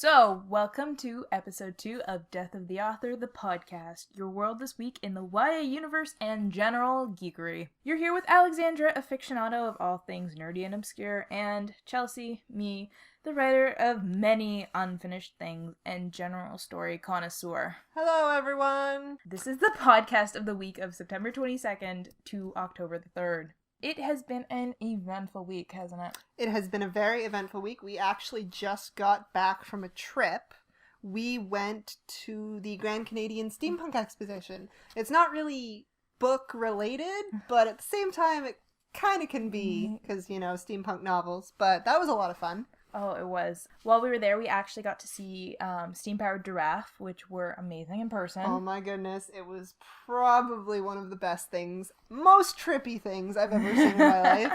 So, welcome to episode 2 of Death of the Author, the podcast, your world this week in the YA universe and general geekery. You're here with Alexandra, a aficionado of all things nerdy and obscure, and Chelsea, me, the writer of many unfinished things and general story connoisseur. Hello, everyone! This is the podcast of the week of September 22nd to October the 3rd. It has been an eventful week, hasn't it? It has been a very eventful week. We actually just got back from a trip. We went to the Grand Canadian Steampunk Exposition. It's not really book-related, but at the same time, it kind of can be, because, you know, steampunk novels. But that was a lot of fun. Oh, it was. While we were there, we actually got to see Steam-Powered Giraffe, which were amazing in person. Oh my goodness, it was probably one of the best things, most trippy things I've ever seen in my life.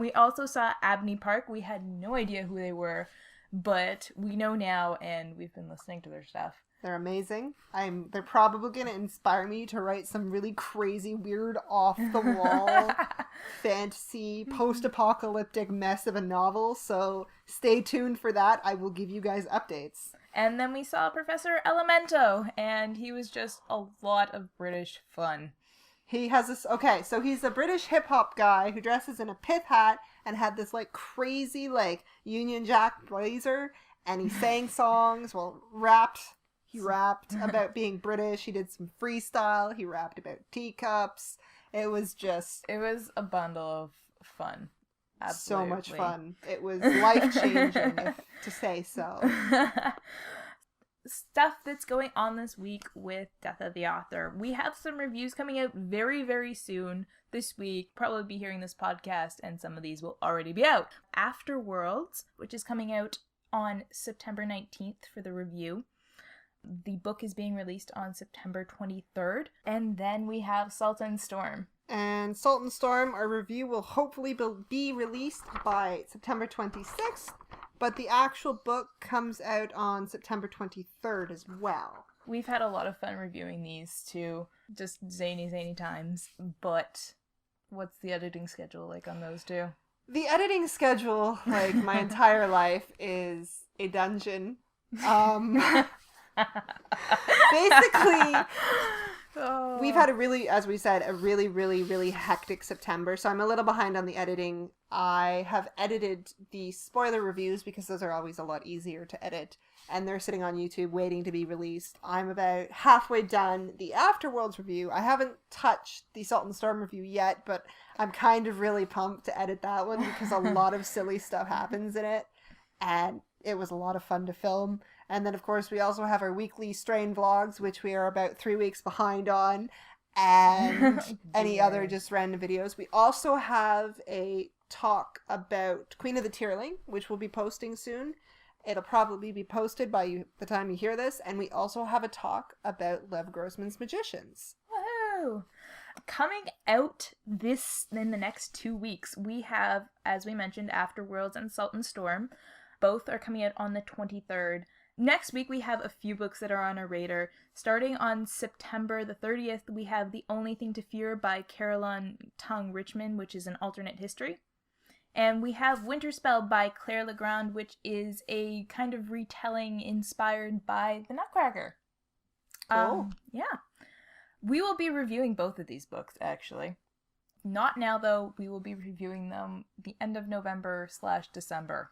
We also saw Abney Park. We had no idea who they were, but we know now, and we've been listening to their stuff. They're amazing. They're probably going to inspire me to write some really crazy, weird, off-the-wall, fantasy, post-apocalyptic mess of a novel, so stay tuned for that. I will give you guys updates. And then we saw Professor Elemento, and he was just a lot of British fun. He has this, okay, so he's a British hip-hop guy who dresses in a pith hat and had this, like, crazy, like, Union Jack blazer, and he sang songs, He rapped about being British. He did some freestyle. He rapped about teacups. It was a bundle of fun. Absolutely. So much fun. It was life-changing, to say so. Stuff that's going on this week with Death of the Author. We have some reviews coming out very, very soon this week. Probably be hearing this podcast, and some of these will already be out. Afterworlds, which is coming out on September 19th for the review. The book is being released on September 23rd. And then we have Salt and Storm. And Salt and Storm, our review will hopefully be released by September 26th. But the actual book comes out on September 23rd as well. We've had a lot of fun reviewing these too. Just zany times. But what's the editing schedule like on those two? The editing schedule, like my entire life, is a dungeon. Basically, we've had as we said, a really hectic September, so I'm a little behind on the editing. I have edited the spoiler reviews because those are always a lot easier to edit, and they're sitting on YouTube waiting to be released. I'm about halfway done the Afterworlds review. I haven't touched the Salt and Storm review yet, but I'm kind of really pumped to edit that one because a lot of silly stuff happens in it, and it was a lot of fun to film. And then, of course, we also have our weekly Strain vlogs, which we are about 3 weeks behind on, and any other just random videos. We also have a talk about Queen of the Tearling, which we'll be posting soon. It'll probably be posted by the time you hear this. And we also have a talk about Lev Grossman's Magicians. Woohoo! Coming out in the next 2 weeks, we have, as we mentioned, Afterworlds and Salt and Storm. Both are coming out on the 23rd. Next week, we have a few books that are on our radar. Starting on September the 30th, we have The Only Thing to Fear by Caroline Tung Richmond, which is an alternate history. And we have Winterspell by Claire Legrand, which is a kind of retelling inspired by The Nutcracker. Cool. Yeah. We will be reviewing both of these books, actually. Not now, though. We will be reviewing them the end of November/December.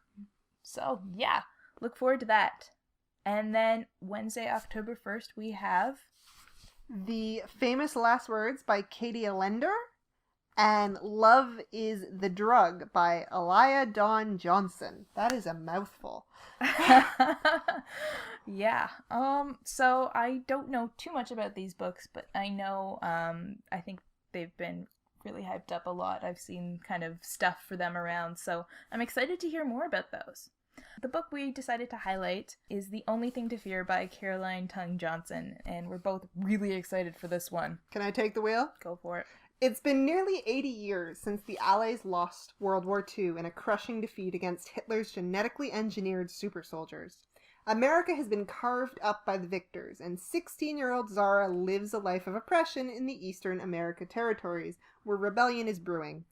So, yeah. Look forward to that. And then Wednesday, October 1st, we have The Famous Last Words by Katie Allender and Love is the Drug by Elia Dawn Johnson. That is a mouthful. Yeah. So I don't know too much about these books, but I know, I think they've been really hyped up a lot. I've seen kind of stuff for them around, so I'm excited to hear more about those. The book we decided to highlight is The Only Thing to Fear by Caroline Tung Johnson, and we're both really excited for this one. Can I take the wheel? Go for it. It's been nearly 80 years since the Allies lost World War II in a crushing defeat against Hitler's genetically engineered super soldiers. America has been carved up by the victors, and 16-year-old Zara lives a life of oppression in the Eastern America territories, where rebellion is brewing.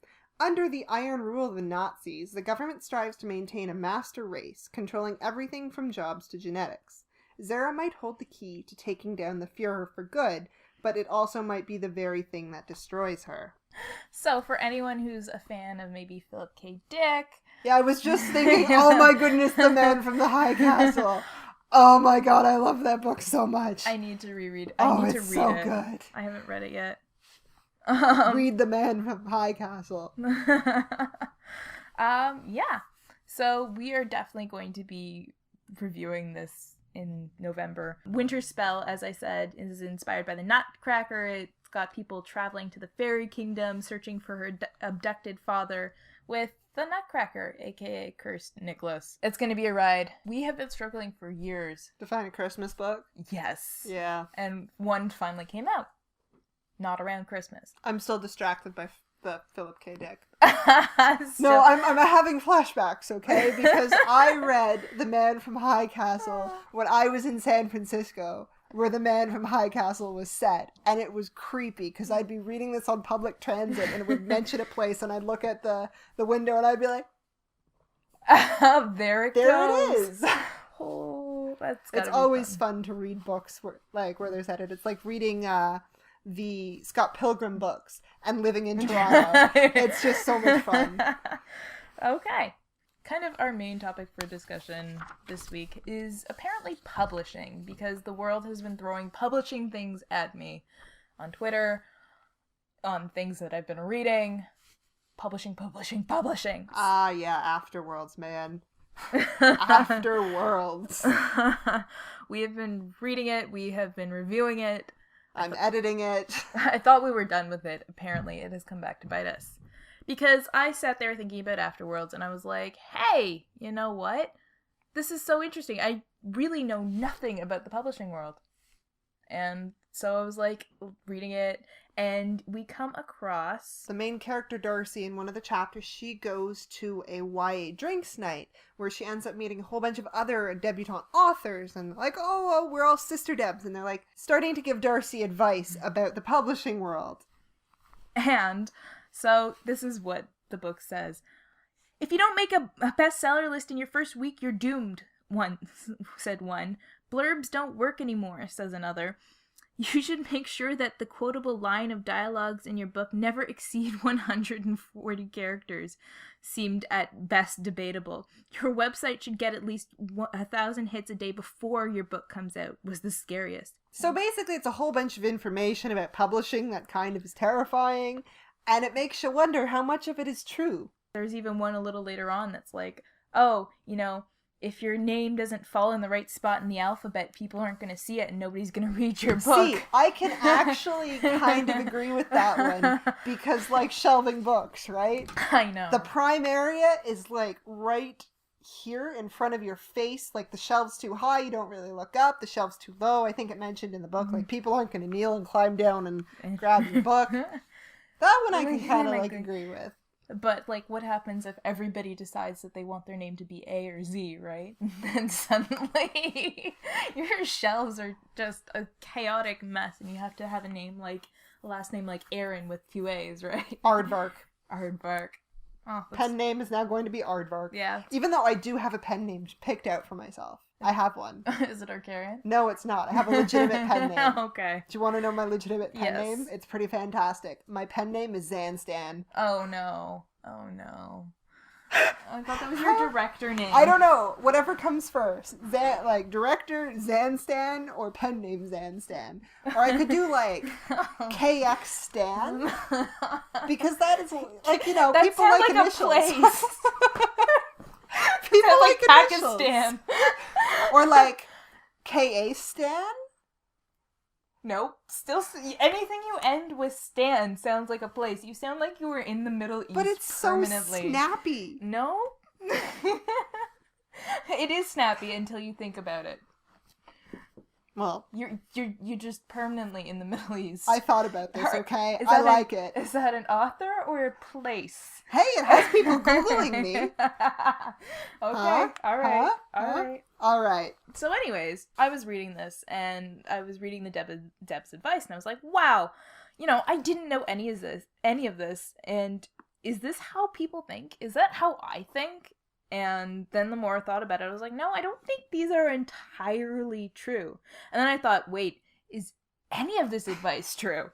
Under the iron rule of the Nazis, the government strives to maintain a master race, controlling everything from jobs to genetics. Zara might hold the key to taking down the Führer for good, but it also might be the very thing that destroys her. So, for anyone who's a fan of maybe Philip K. Dick... Yeah, I was just thinking, oh my goodness, The Man from the High Castle. Oh my god, I love that book so much. I need to reread it. It's so good. I haven't read it yet. Read The Man from High Castle. Yeah. So we are definitely going to be reviewing this in November. Winter Spell, as I said, is inspired by the Nutcracker. It's got people traveling to the fairy kingdom, searching for her abducted father with the Nutcracker, aka Cursed Nicholas. It's going to be a ride. We have been struggling for years to find a Christmas book? Yes. Yeah. And one finally came out. Not around Christmas. I'm still distracted by the Philip K. Dick. So... No, I'm having flashbacks, okay? Because I read The Man from High Castle when I was in San Francisco, where The Man from High Castle was set, and it was creepy because I'd be reading this on public transit and it would mention a place, and I'd look at the window and I'd be like, there it is. Oh, that's it's always fun to read books where they're set. It's like reading the Scott Pilgrim books and living in Toronto. It's just so much fun. Okay. Kind of our main topic for discussion this week is apparently publishing, because the world has been throwing publishing things at me on Twitter, on things that I've been reading. Publishing. Ah, yeah, Afterworlds, man. Afterworlds. We have been reading it, we have been reviewing it. I'm editing it. I thought we were done with it. Apparently, it has come back to bite us. Because I sat there thinking about Afterworlds, and I was like, hey, you know what? This is so interesting. I really know nothing about the publishing world. And so I was like, reading it, and we come across... the main character, Darcy, in one of the chapters, she goes to a YA drinks night, where she ends up meeting a whole bunch of other debutante authors, and like, oh, we're all sister debs, and they're like, starting to give Darcy advice about the publishing world. And so this is what the book says. If you don't make a bestseller list in your first week, you're doomed, said one. Blurbs don't work anymore, says another. You should make sure that the quotable line of dialogues in your book never exceed 140 characters. Seemed at best debatable. Your website should get at least 1,000 hits a day before your book comes out, was the scariest. So basically it's a whole bunch of information about publishing that kind of is terrifying, and it makes you wonder how much of it is true. There's even one a little later on that's like, oh, if your name doesn't fall in the right spot in the alphabet, people aren't going to see it and nobody's going to read your book. See, I can actually kind of agree with that one, because like shelving books, right? I know. The prime area is like right here in front of your face. Like the shelf's too high, you don't really look up. The shelf's too low. I think it mentioned in the book, like people aren't going to kneel and climb down and grab your book. That one I can kind of like agree with. But, like, what happens if everybody decides that they want their name to be A or Z, right? Then suddenly your shelves are just a chaotic mess, and you have to have a last name like Aaron with 2 A's, right? Aardvark. Oh, pen name is now going to be Aardvark. Yeah. Even though I do have a pen name picked out for myself. I have one. Is it Arcarian? No, it's not. I have a legitimate pen name. Okay. Do you want to know my legitimate pen Yes. name? It's pretty fantastic. My pen name is Zanstan. Oh no. I thought that was your director name. I don't know. Whatever comes first. Director Zanstan or pen name Zanstan. Or I could do like KX Stan. Because that is like, that people like initials. A place. People like initials. Pakistan. Or like KA Stan? Nope. Still, anything you end with Stan sounds like a place. You sound like you were in the Middle East but it's permanently. So snappy. No? It is snappy until you think about it. Well, you're just permanently in the Middle East. I thought about this, okay? I like it. Is that an author or a place? Hey, it has people Googling me. Okay, all right. So anyways, I was reading this, and I was reading the Deb's advice, and I was like, wow, I didn't know any of this, and is this how people think? Is that how I think? And then the more I thought about it, I was like, no, I don't think these are entirely true. And then I thought, wait, is any of this advice true?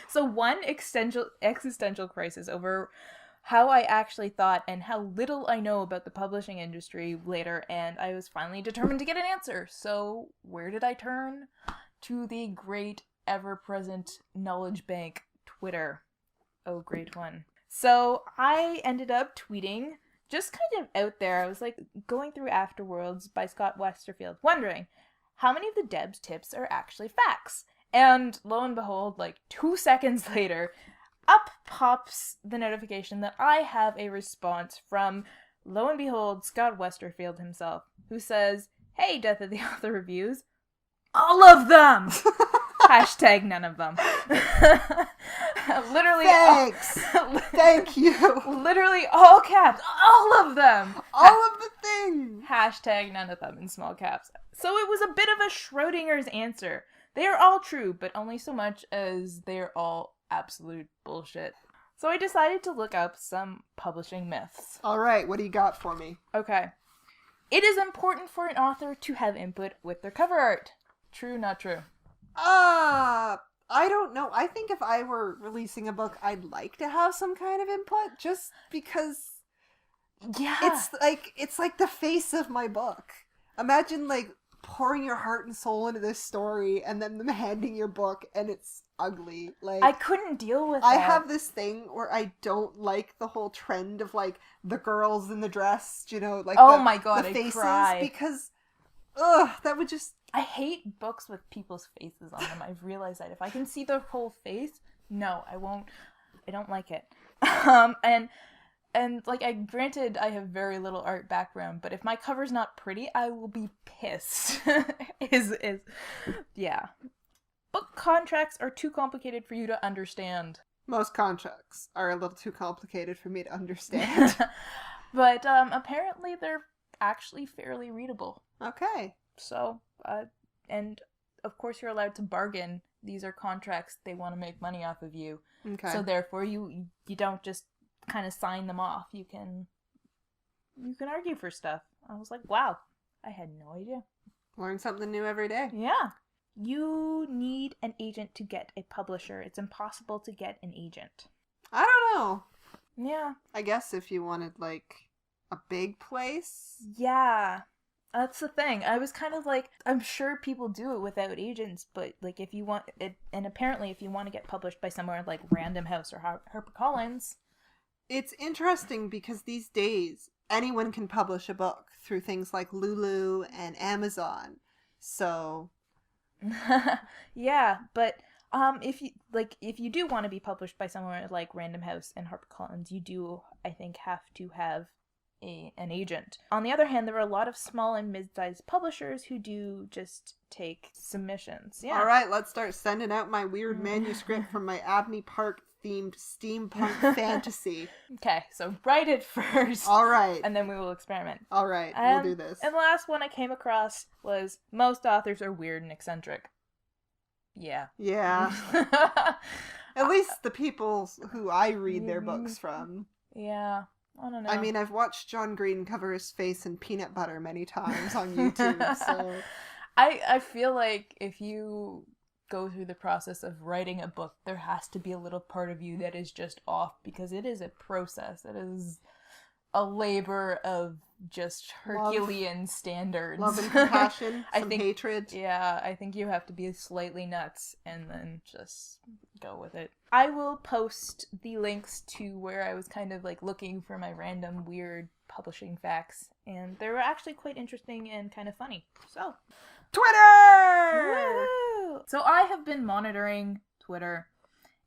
So one existential crisis over how I actually thought and how little I know about the publishing industry later, and I was finally determined to get an answer. So where did I turn? To the great ever-present knowledge bank, Twitter. Oh, great one. So I ended up tweeting, just kind of out there. I was like going through Afterworlds by Scott Westerfeld, wondering how many of the Deb's tips are actually facts. And lo and behold, like 2 seconds later, up pops the notification that I have a response from, lo and behold, Scott Westerfeld himself, who says, hey, Death of the Author Reviews, all of them! Hashtag none of them. Literally. Thanks. Thank you. Literally all caps. All of them. All of the things. Hashtag none of them in small caps. So it was a bit of a Schrodinger's answer. They are all true, but only so much as they are all absolute bullshit. So I decided to look up some publishing myths. All right, what do you got for me? Okay. It is important for an author to have input with their cover art. True, not true? I don't know. I think if I were releasing a book, I'd like to have some kind of input, just because Yeah. it's like the face of my book. Imagine like pouring your heart and soul into this story and then them handing your book and it's ugly. Like, I couldn't deal with I that. have this thing where I don't like the whole trend of like the girls in the dress, you know, like oh my god, the faces, I cry. because that would just... I hate books with people's faces on them. I've realized that. If I can see their whole face, no, I won't. I don't like it. And like, granted, I have very little art background, but if my cover's not pretty, I will be pissed. Yeah. Book contracts are too complicated for you to understand. Most contracts are a little too complicated for me to understand. But apparently they're actually fairly readable. Okay. So, and of course you're allowed to bargain. These are contracts. They want to make money off of you. Okay. So therefore you don't just kind of sign them off. You can argue for stuff. I was like, wow, I had no idea. Learn something new every day. Yeah. You need an agent to get a publisher. It's impossible to get an agent. I don't know. Yeah. I guess if you wanted like a big place. Yeah. That's the thing. I was kind of like, I'm sure people do it without agents, but like if you want it, and apparently if you want to get published by somewhere like Random House or HarperCollins. It's interesting because these days anyone can publish a book through things like Lulu and Amazon. So yeah, but if you do want to be published by somewhere like Random House and HarperCollins, you do, I think, have to have an agent. On the other hand, there are a lot of small and mid-sized publishers who do just take submissions. Yeah. All right, let's start sending out my weird manuscript from my Abney Park themed steampunk fantasy. Okay, so write it first. All right. And then we will experiment. All right, we'll do this. And the last one I came across was, most authors are weird and eccentric. Yeah. Yeah. At least the people who I read their books from. Yeah. I don't know. I mean, I've watched John Green cover his face in peanut butter many times on YouTube, so... I feel like if you go through the process of writing a book, there has to be a little part of you that is just off, because it is a process. It is a labor of just Herculean standards. Love and compassion, some hatred. Yeah, I think you have to be slightly nuts and then just go with it. I will post the links to where I was kind of like looking for my random weird publishing facts, and they were actually quite interesting and kind of funny. So, Twitter! woo! So I have been monitoring Twitter,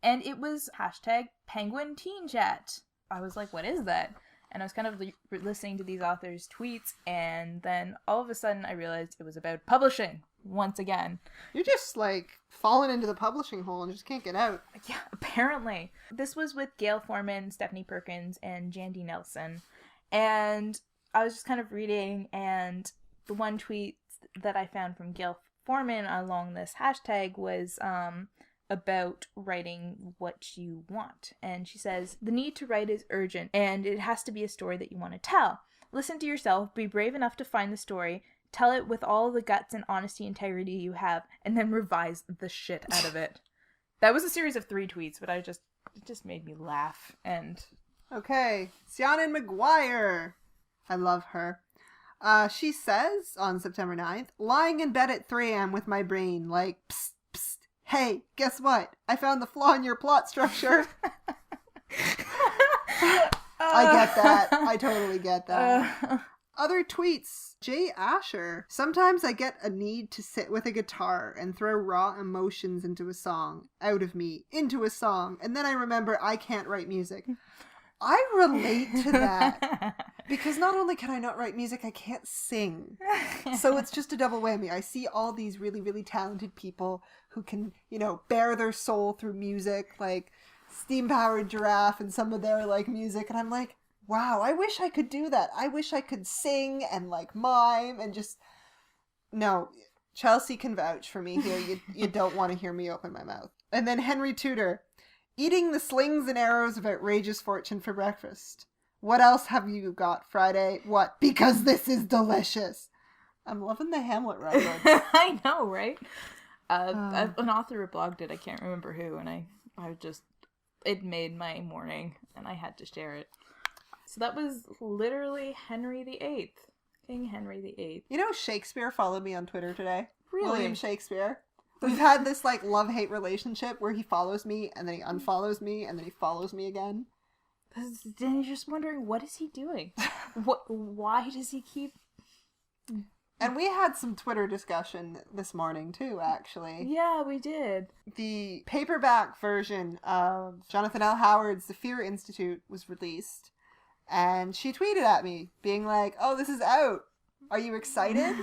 and it was hashtag Penguin Teen Chat. I was like, what is that? And I was kind of listening to these authors' tweets, and then all of a sudden I realized it was about publishing once again. You're just like falling into the publishing hole and just can't get out. Yeah, apparently. This was with Gail Forman, Stephanie Perkins, and Jandy Nelson. And I was just kind of reading, and the one tweet that I found from Gail Forman along this hashtag was about writing what you want. And she says, the need to write is urgent, and it has to be a story that you want to tell. Listen to yourself, be brave enough to find the story, tell it with all the guts and honesty and integrity you have, and then revise the shit out of it. That was a series of 3 tweets, but it just made me laugh. And okay, Sianan McGuire. I love her. She says on September 9th, lying in bed at 3 a.m. with my brain like, psst, psst, hey, guess what? I found the flaw in your plot structure. I get that. I totally get that. Other tweets. Jay Asher. Sometimes I get a need to sit with a guitar and throw raw emotions into a song. Out of me. Into a song. And then I remember I can't write music. I relate to that. Because not only can I not write music, I can't sing. So it's just a double whammy. I see all these really, really talented people who can, bare their soul through music, like Steam Powered Giraffe and some of their, music. And I'm like, wow, I wish I could do that. I wish I could sing and, mime and just... No, Chelsea can vouch for me here. You don't want to hear me open my mouth. And then Henry Tudor. Eating the slings and arrows of outrageous fortune for breakfast. What else have you got, Friday? What? Because this is delicious. I'm loving the Hamlet reference. I know, right? An author blogged it. I can't remember who, and I just... It made my morning, and I had to share it. So that was literally Henry VIII. King Henry VIII. Shakespeare followed me on Twitter today. Really? William Shakespeare. We've had this, love-hate relationship where he follows me, and then he unfollows me, and then he follows me again. Then you're just wondering, what is he doing? Why does he keep... And we had some Twitter discussion this morning, too, actually. Yeah, we did. The paperback version of Jonathan L. Howard's The Fear Institute was released, and she tweeted at me, being like, oh, this is out. Are you excited?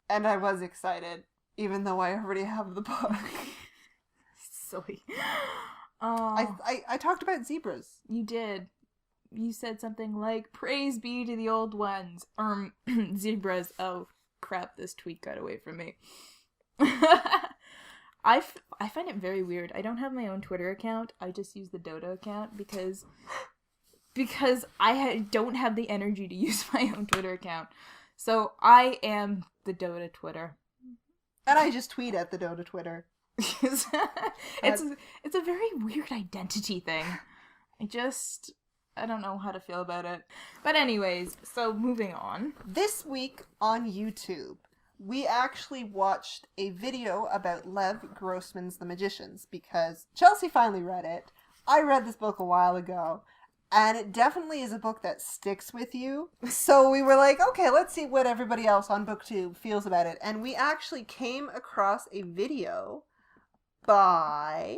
And I was excited, even though I already have the book. Silly. I talked about zebras. You did. You said something like, praise be to the old ones. Zebras. Oh, crap, this tweet got away from me. I find it very weird. I don't have my own Twitter account. I just use the Dota account because I don't have the energy to use my own Twitter account. So I am the Dota Twitter. And I just tweet at the Dota Twitter. It's a very weird identity thing. I don't know how to feel about it. But anyways, so moving on. This week on YouTube, we actually watched a video about Lev Grossman's The Magicians because Chelsea finally read it. I read this book a while ago, and it definitely is a book that sticks with you. So we were like, okay, let's see what everybody else on BookTube feels about it. And we actually came across a video by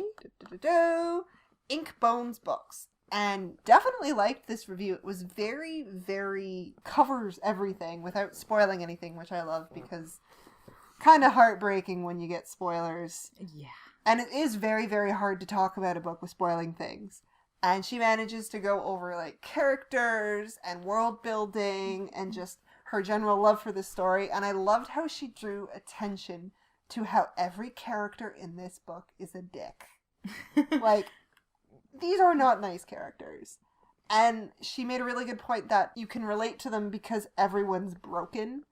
Ink Bones Books. And definitely liked this review. It was very, very covers everything without spoiling anything, which I love because kind of heartbreaking when you get spoilers. Yeah. And it is very, very hard to talk about a book with spoiling things. And she manages to go over characters and world building and just her general love for the story. And I loved how she drew attention to how every character in this book is a dick. These are not nice characters. And she made a really good point that you can relate to them because everyone's broken.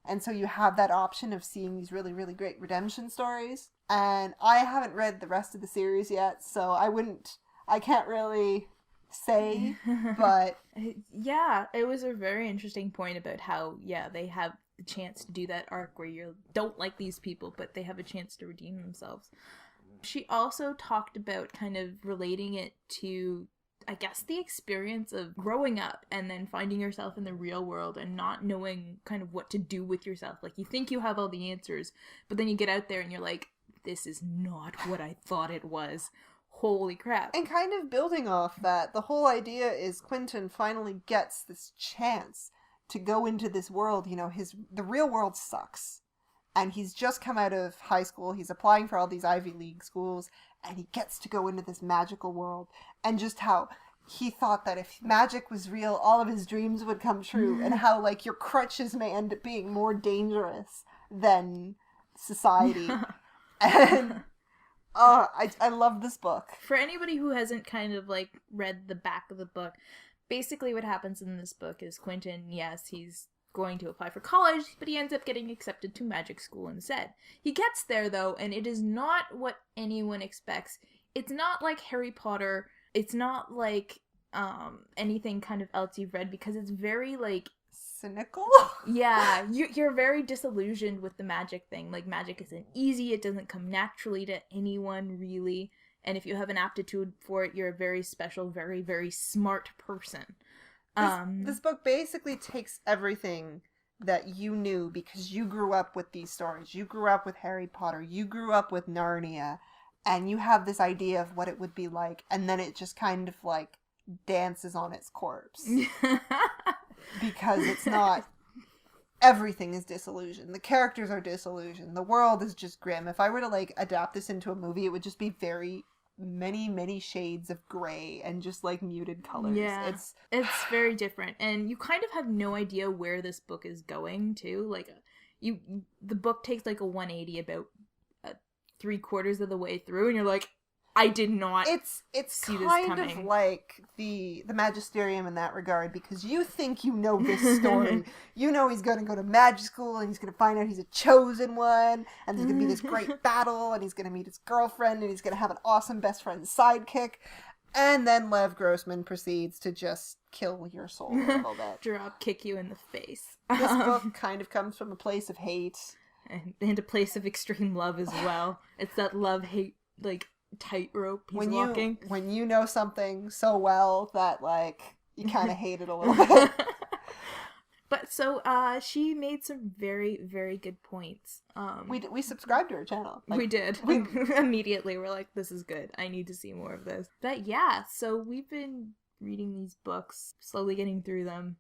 And so you have that option of seeing these really, really great redemption stories. And I haven't read the rest of the series yet, so I can't really say, but... Yeah, it was a very interesting point about how, they have the chance to do that arc where you don't like these people, but they have a chance to redeem themselves. She also talked about kind of relating it to, I guess, the experience of growing up and then finding yourself in the real world and not knowing kind of what to do with yourself. You think you have all the answers, but then you get out there and you're like, this is not what I thought it was. Holy crap. And kind of building off that, the whole idea is Quentin finally gets this chance to go into this world. The real world sucks. And he's just come out of high school. He's applying for all these Ivy League schools. And he gets to go into this magical world. And just how he thought that if magic was real, all of his dreams would come true. And how, your crutches may end up being more dangerous than society. And Oh, I love this book. For anybody who hasn't kind of like read the back of the book, basically what happens in this book is Quentin, yes, he's going to apply for college, but he ends up getting accepted to magic school instead. He gets there though, and it is not what anyone expects. It's not like Harry Potter. It's not like anything kind of else you've read, because it's very like cynical. Yeah, you're very disillusioned with the magic thing. Like, magic isn't easy. It doesn't come naturally to anyone, really. And if you have an aptitude for it, you're a very special, very, very smart person. This book basically takes everything that you knew because you grew up with these stories. You grew up with Harry Potter. You grew up with Narnia. And you have this idea of what it would be like. And then it just kind of, like, dances on its corpse. Because it's not... Everything is disillusioned. The characters are disillusioned. The world is just grim. If I were to, like, adapt this into a movie, it would just be very... many shades of gray and just like muted colors. Yeah, it's very different, and you kind of have no idea where this book is going to. Like, the book takes like a 180 about 3/4 of the way through, and you're like, I did not. It's see kind this coming. of like the Magisterium in that regard, because you think you know this story. You know he's going to go to magic school and he's going to find out he's a chosen one, and there's going to be this great battle, and he's going to meet his girlfriend, and he's going to have an awesome best friend sidekick, and then Lev Grossman proceeds to just kill your soul a little bit. Drop kick you in the face. This book kind of comes from a place of hate. And a place of extreme love as well. It's that love-hate, like, tightrope he's walking. When you know something so well that, like, you kind of hate it a little bit. But so she made some very, very good points. We subscribed to her channel. Like, we did. Immediately we're like, this is good. I need to see more of this. But yeah, so we've been reading these books, slowly getting through them.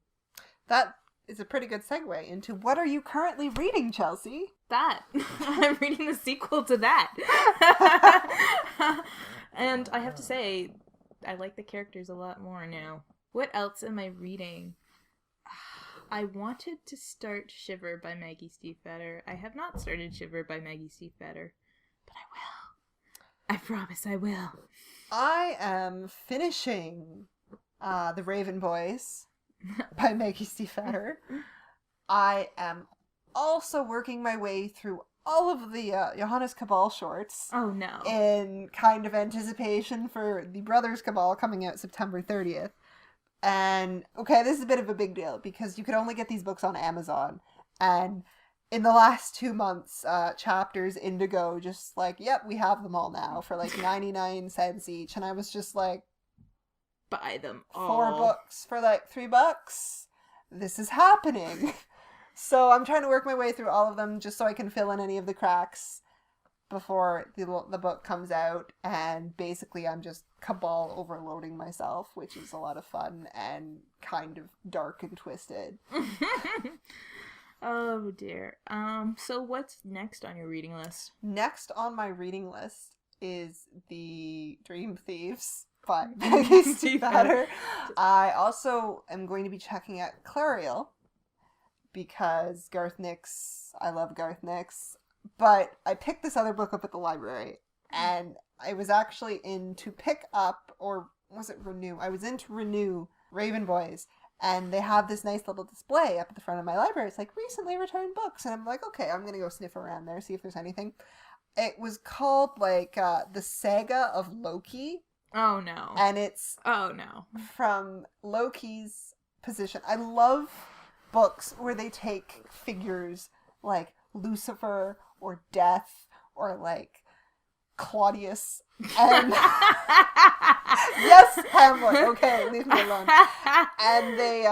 That is a pretty good segue into what are you currently reading, Chelsea? That. I'm reading the sequel to that. And I have to say, I like the characters a lot more now. What else am I reading? I wanted to start Shiver by Maggie Stiefvater. I have not started Shiver by Maggie Stiefvater, but I will. I promise I will. I am finishing The Raven Boys by Maggie Stiefvater. I am also working my way through all of the Johannes Cabal shorts. Oh no. In kind of anticipation for the Brothers Cabal coming out September 30th. And, okay, this is a bit of a big deal because you could only get these books on Amazon. And in the last 2 months, Chapters, Indigo, just like, yep, we have them all now for like 99 cents each. And I was just like, buy them all. 4 books for like $3? This is happening. So I'm trying to work my way through all of them just so I can fill in any of the cracks before the book comes out. And basically I'm just Cabal overloading myself, which is a lot of fun and kind of dark and twisted. Oh dear. So what's next on your reading list? Next on my reading list is The Dream Thieves by Maggie Stiefvater. I also am going to be checking out Clariel because Garth Nix, I love Garth Nix, but I picked this other book up at the library and I was actually in to pick up, or was it renew? I was in to renew Raven Boys, and they have this nice little display up at the front of my library. It's like, recently returned books, and I'm like, okay, I'm going to go sniff around there, see if there's anything. It was called, like, The Saga of Loki. Oh, no. And it's from Loki's position. I love books where they take figures like Lucifer or Death or, like, Claudius and yes, Hamlet, okay, leave me alone, and they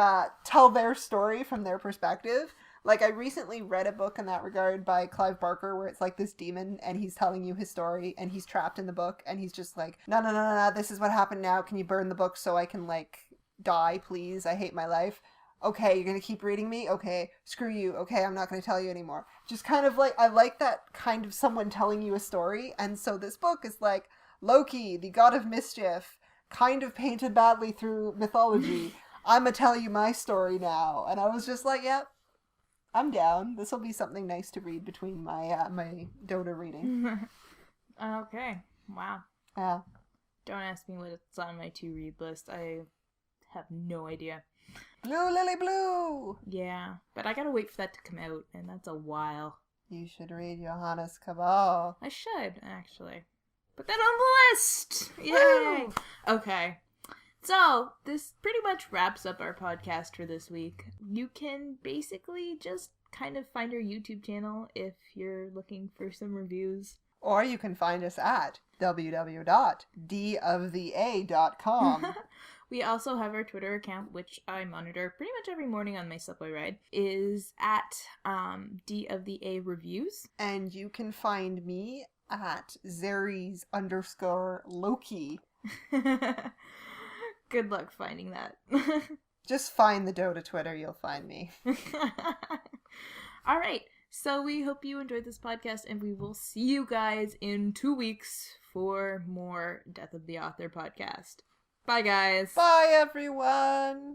tell their story from their perspective. Like, I recently read a book in that regard by Clive Barker where it's like this demon and he's telling you his story and he's trapped in the book and he's just like, no, this is what happened now, can you burn the book so I can, like, die, please, I hate my life. Okay, you're gonna keep reading me? Okay, screw you. Okay, I'm not gonna tell you anymore. Just kind of like, I like that kind of someone telling you a story, and so this book is like, Loki, the god of mischief, kind of painted badly through mythology. I'ma tell you my story now. And I was just like, yep, I'm down. This will be something nice to read between my my Dota reading. Okay. Wow. Yeah. Don't ask me what's on my to-read list. I have no idea. Blue Lily Blue! Yeah, but I gotta wait for that to come out, and that's a while. You should read Johannes Cabal. I should, actually. Put that on the list! Yay! Woo! Okay. So, this pretty much wraps up our podcast for this week. You can basically just kind of find our YouTube channel if you're looking for some reviews. Or you can find us at www.dofthea.com. We also have our Twitter account, which I monitor pretty much every morning on my subway ride, is at D of the A Reviews. And you can find me at Zeres_Loki. Good luck finding that. Just find the Dota Twitter, you'll find me. All right. So we hope you enjoyed this podcast, and we will see you guys in 2 weeks for more Death of the Author podcast. Bye, guys. Bye, everyone.